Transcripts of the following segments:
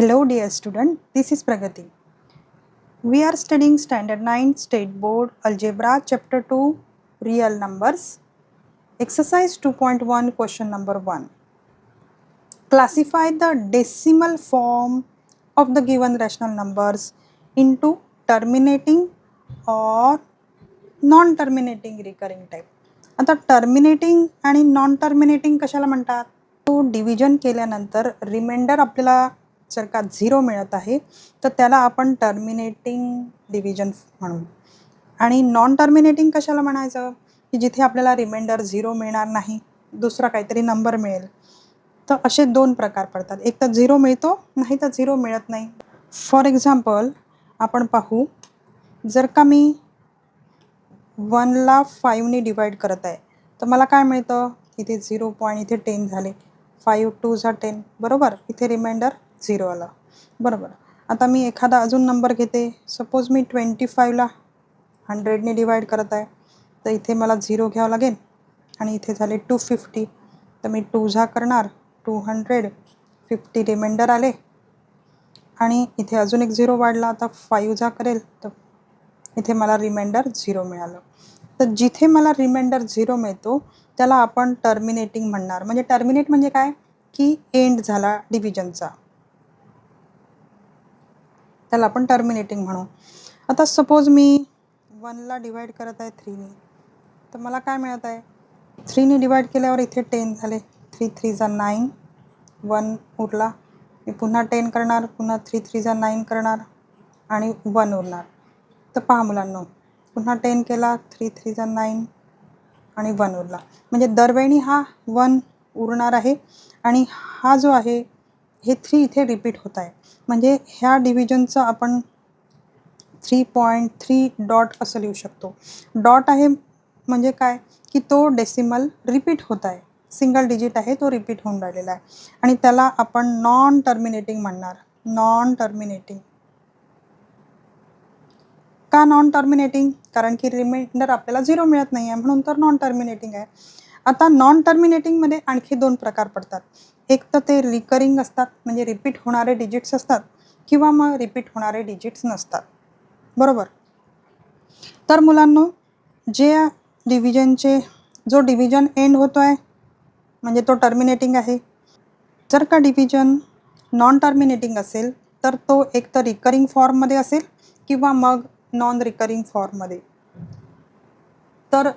Hello dear student, this is Pragati. We are studying Standard 9 State Board Algebra Chapter 2 Real Numbers. Exercise 2.1 question number 1. Classify the decimal form of the given rational numbers into terminating or non-terminating recurring type. आता terminating आणि non terminating कशाला म्हणतात? तो division केल्यानंतर reminder आपल्याला जर का 0 मिळत आहे तर त्याला आपण टर्मिनेटिंग डिव्हिजन म्हणू. आणि नॉन टर्मिनेटिंग कशाला म्हणायचं? की जिथे आपल्याला रिमाइंडर 0 मिळणार नाही, दुसरा काहीतरी नंबर मिळेल. तर असे दोन प्रकार पडतात. एक तर 0 मिळतो, नाही तर 0 मिळत नाही. फॉर एक्झाम्पल आपण पाहू, जर का मी 1 ला 5 ने डिवाइड करत आहे तर मला काय मिळतं? इथे 0 पॉईंट, इथे 10 झाले. 5 2 जा 10, बरोबर. इथे रिमाइंडर 0 आला, बरोबर. आता मी एखादा अजून नंबर घेते. सपोज मी 25 ला 100 ने डिवाइड करत आहे तर इथे मला 0 घ्यावं लागेल आणि इथे झाले 250. तर मी 2 जा करणार, 200, 50 रिमाइंडर आले आणि इथे अजून एक 0 वाढला. आता 5 जा करेल तर इथे मला रिमाइंडर 0 मिळालं. तर जिथे मला रिमाइंडर 0 मिळतो त्याला आपण टर्मिनेटिंग म्हणणार. म्हणजे टर्मिनेट म्हणजे काय? की एंड झाला डिव्हिजनचा, त्याला आपण टर्मिनेटिंग म्हणू. आता सपोज मी 1 ला डिवाइड करत आहे 3 ने, तर मला काय मिळत आहे? 3 ने डिवाइड केल्यावर इथे 10 झाले. 3 3 जा 9, 1 उरला. मी पुन्हा 10 करणार, पुन्हा 3 3 जा 9 करणार आणि 1 उरणार. तर पहा मुलांनो, पुन्हा 10 केला, 3 3 जा 9 आणि 1 उरला. म्हणजे दरवेळी हा 1 उरणार आहे आणि हा जो आहे हे 3 इथे रिपीट होत आहे. म्हणजे ह्या डिव्हिजनचं आपण 3.3 डॉट असं लिहू शकतो. डॉट आहे म्हणजे काय? की तो डेसिमल रिपीट होत आहे, सिंगल डिजिट आहे तो रिपीट होऊन राहिलेला आहे आणि त्याला आपण नॉन टर्मिनेटिंग म्हणणार. Non terminating. का नॉन टर्मिनेटिंग? कारण की रिमाइंडर आपल्याला 0 मिळत नाही आहे, म्हणून तर नॉन टर्मिनेटिंग आहे. आता नॉन टर्मिनेटिंगमध्ये आणखी दोन प्रकार पडतात. एक तर ते रिकरिंग असतात, म्हणजे रिपीट होणारे डिजिट्स असतात, किंवा मग रिपीट होणारे डिजिट्स नसतात, बरोबर. तर मुलांनो, जे डिव्हिजनचे जो डिव्हिजन एंड होतो आहे म्हणजे तो टर्मिनेटिंग आहे. जर का डिव्हिजन नॉन टर्मिनेटिंग असेल तर तो एक तर रिकरिंग फॉर्ममध्ये असेल किंवा मग नॉन रिकरिंग फॉर्ममध्ये. तर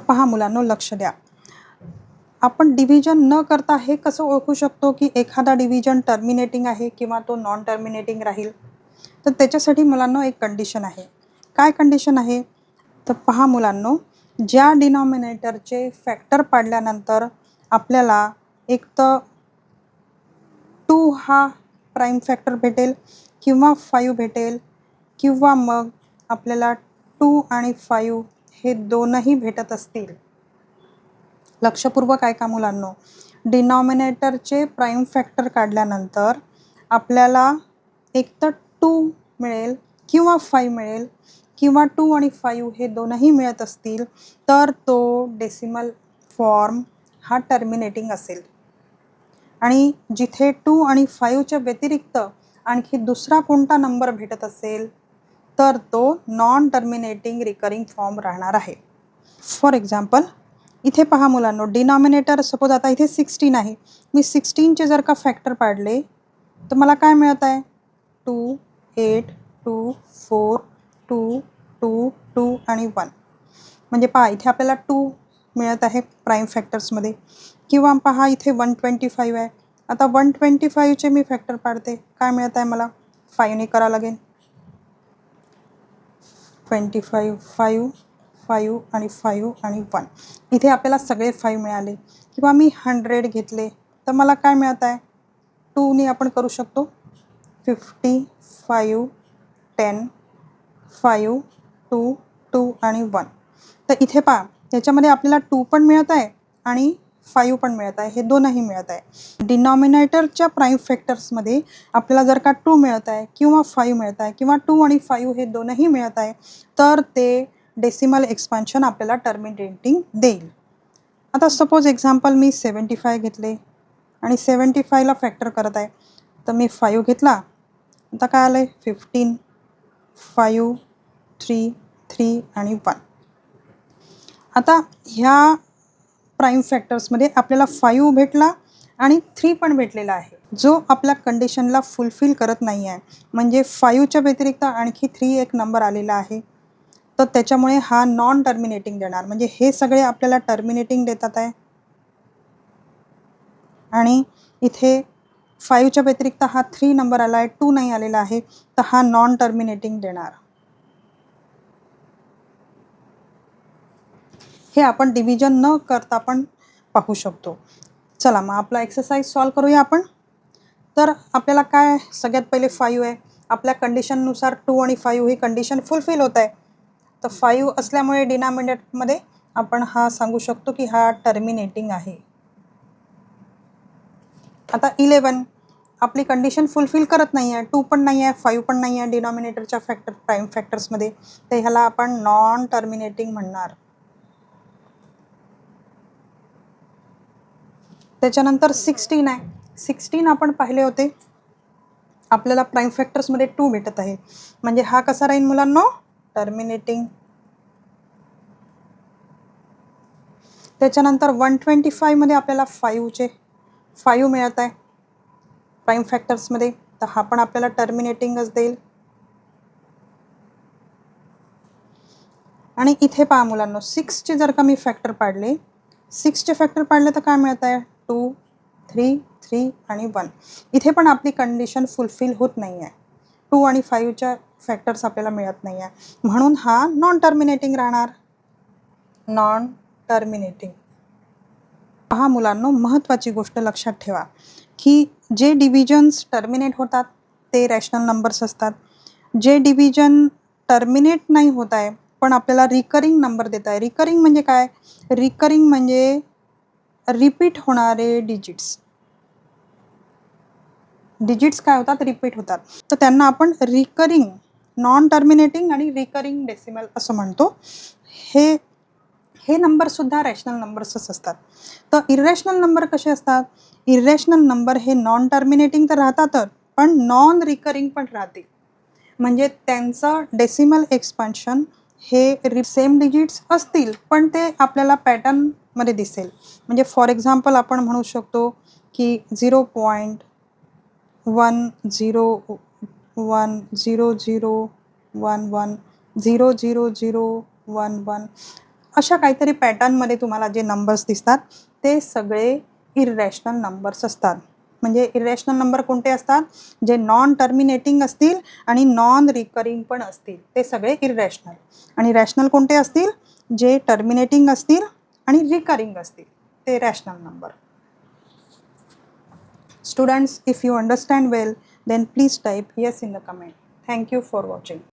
पहा मुलांनो, लक्ष द्या. आपण डिव्हिजन न करता हे कसं ओळखू शकतो की एखादा डिव्हिजन टर्मिनेटिंग आहे किंवा तो नॉन टर्मिनेटिंग राहील? तर त्याच्यासाठी मुलांनो एक कंडिशन आहे. काय कंडिशन आहे? तर पहा मुलांनो, ज्या डिनॉमिनेटरचे फॅक्टर पाडल्यानंतर आपल्याला एक तर 2 हा प्राईम फॅक्टर भेटेल किंवा 5 भेटेल किंवा मग आपल्याला 2 आणि 5 हे दोनही भेटत असतील. लक्षपूर्वक ऐका मुलांनो, डिनॉमिनेटरचे प्राईम फॅक्टर काढल्यानंतर आपल्याला एक तर 2 मिळेल किंवा 5 मिळेल किंवा 2 आणि 5 हे दोनही मिळत असतील तर तो डेसिमल फॉर्म हा टर्मिनेटिंग असेल. आणि जिथे 2 आणि 5च्या व्यतिरिक्त आणखी दुसरा कोणता नंबर भेटत असेल तर तो नॉन टर्मिनेटिंग रिकरिंग फॉर्म राहणार आहे. फॉर एक्झाम्पल इथे पहा मुलांनो, डिनॉमिनेटर सपोज आता इथे 16 आहे. मी 16चे जर का फॅक्टर पाडले तर मला काय मिळत आहे? 2 8 2 4 2 2 2 आणि 1. म्हणजे पहा इथे आपल्याला 2 मिळत आहे प्राईम फॅक्टर्समध्ये. किंवा पहा इथे 125 आहे. आता 125चे मी फॅक्टर पाडते, काय मिळत आहे मला? 5 ने करावं लागेल. 25 5 5 आणि 5 आणि 1. इथे आपल्याला सगळे 5 मिळाले. किंवा मी 100 घेतले तर मला काय मिळत आहे? 2 ने आपण करू शकतो. 50 5 10 5 2 2 आणि 1. तर इथे पहा, त्याच्यामध्ये आपल्याला 2 पण मिळत आहे आणि 5 पण मिळत आहे, हे दोनही मिळत आहे. डिनॉमिनेटरच्या प्राईम फॅक्टर्समध्ये आपल्याला जर का 2 मिळत आहे किंवा 5 मिळत आहे किंवा 2 आणि 5 हे दोनही मिळत आहे तर ते डेसिमल एक्सपान्शन आपल्याला टर्मिनेटिंग देईल. आता सपोज एक्झाम्पल मी 75 घेतले आणि 75ला फॅक्टर करत आहे. तर मी 5 घेतला. आता काय आलं आहे 15, 5, 3, 3 आणि 1. आता ह्या प्राईम फॅक्टर्समध्ये आपल्याला 5 भेटला आणि 3 पण भेटलेला आहे, जो आपल्या कंडिशनला फुलफिल करत नाही आहे. म्हणजे 5च्या व्यतिरिक्त आणखी 3 एक नंबर आलेला आहे. तर त्याच्यामुळे हा नॉन टर्मिनेटिंग देणार. म्हणजे हे सगळे आपल्याला टर्मिनेटिंग देतात आहे. आणि इथे 5च्या व्यतिरिक्त हा 3 नंबर आला आहे, 2 नाही आलेला आहे. तर हा नॉन टर्मिनेटिंग देणार. हे आपण डिव्हिजन न करता पण पाहू शकतो. चला मग आपला एक्सरसाइज सॉल्व करूया आपण. तर आपल्याला काय सगळ्यात पहिले 5 आहे. आपल्या कंडिशननुसार 2 आणि 5 ही कंडिशन फुलफिल होत आहे. तर 5 असल्यामुळे डिनॉमिनेटरमध्ये आपण हा सांगू शकतो की हा टर्मिनेटिंग आहे. आता 11 आपली कंडिशन फुलफिल करत नाही आहे. 2 पण नाही आहे, 5 पण नाही आहे डिनॉमिनेटरच्या प्राईम फॅक्टर्समध्ये. तर ह्याला आपण नॉन टर्मिनेटिंग म्हणणार. त्याच्यानंतर 16 आहे. 16 आपण पाहिले होते. आपल्याला प्राईम फॅक्टर्समध्ये 2 भेटत आहे. म्हणजे हा कसा राहील मुलांनो? टर्मिनेटिंग. त्याच्यानंतर 125 मध्ये आपल्याला 5 मिळत आहे प्राईम फॅक्टर्समध्ये. तर हा पण आपल्याला टर्मिनेटिंगच देईल. आणि इथे पहा मुलांनो, 6चे जर का मी फॅक्टर पाडले, 6चे फॅक्टर पाडले तर काय मिळत आहे? 2, 3, 3 आणि 1. इथे पण आपली कंडिशन फुलफिल होत नाही आहे. 2 आणि 5च्या फॅक्टर्स आपल्याला मिळत नाही आहे. म्हणून हा नॉन टर्मिनेटिंग राहणार. Non terminating. पहा मुलांनो, महत्त्वाची गोष्ट लक्षात ठेवा की जे डिव्हिजन्स टर्मिनेट होतात ते रॅशनल नंबर्स असतात. जे डिव्हिजन टर्मिनेट नाही होत आहे पण आपल्याला रिकरिंग नंबर देत आहे. रिकरिंग म्हणजे काय? रिकरिंग म्हणजे रिपीट होणारे डिजिट्स. डिजिट्स काय होतात? रिपीट होतात. तर त्यांना आपण रिकरिंग, नॉन टर्मिनेटिंग आणि रिकरिंग डेसिमल असं म्हणतो. हे नंबरसुद्धा रॅशनल नंबर्सच असतात. तर इरॅशनल नंबर कसे असतात? इरॅशनल नंबर हे नॉन टर्मिनेटिंग तर राहतातच, पण नॉन रिकरिंग पण राहतील. म्हणजे त्यांचं डेसिमल एक्सपान्शन हे सेम डिजिट्स असतील, पण ते आपल्याला पॅटर्नमध्ये दिसेल. म्हणजे फॉर एक्झाम्पल आपण म्हणू शकतो की 0.10100011 00011 अशा काहीतरी पॅटर्नमध्ये तुम्हाला जे नंबर्स दिसतात ते सगळे इरॅशनल नंबर्स असतात. म्हणजे इरॅशनल नंबर कोणते असतात? जे नॉन टर्मिनेटिंग असतील आणि नॉन रिकरिंग पण असतील, ते सगळे इरॅशनल. आणि रॅशनल कोणते असतील? जे टर्मिनेटिंग असतील आणि रिकरिंग असतील, ते rational number. Students, if you understand well, then please type yes in the comment. Thank you for watching.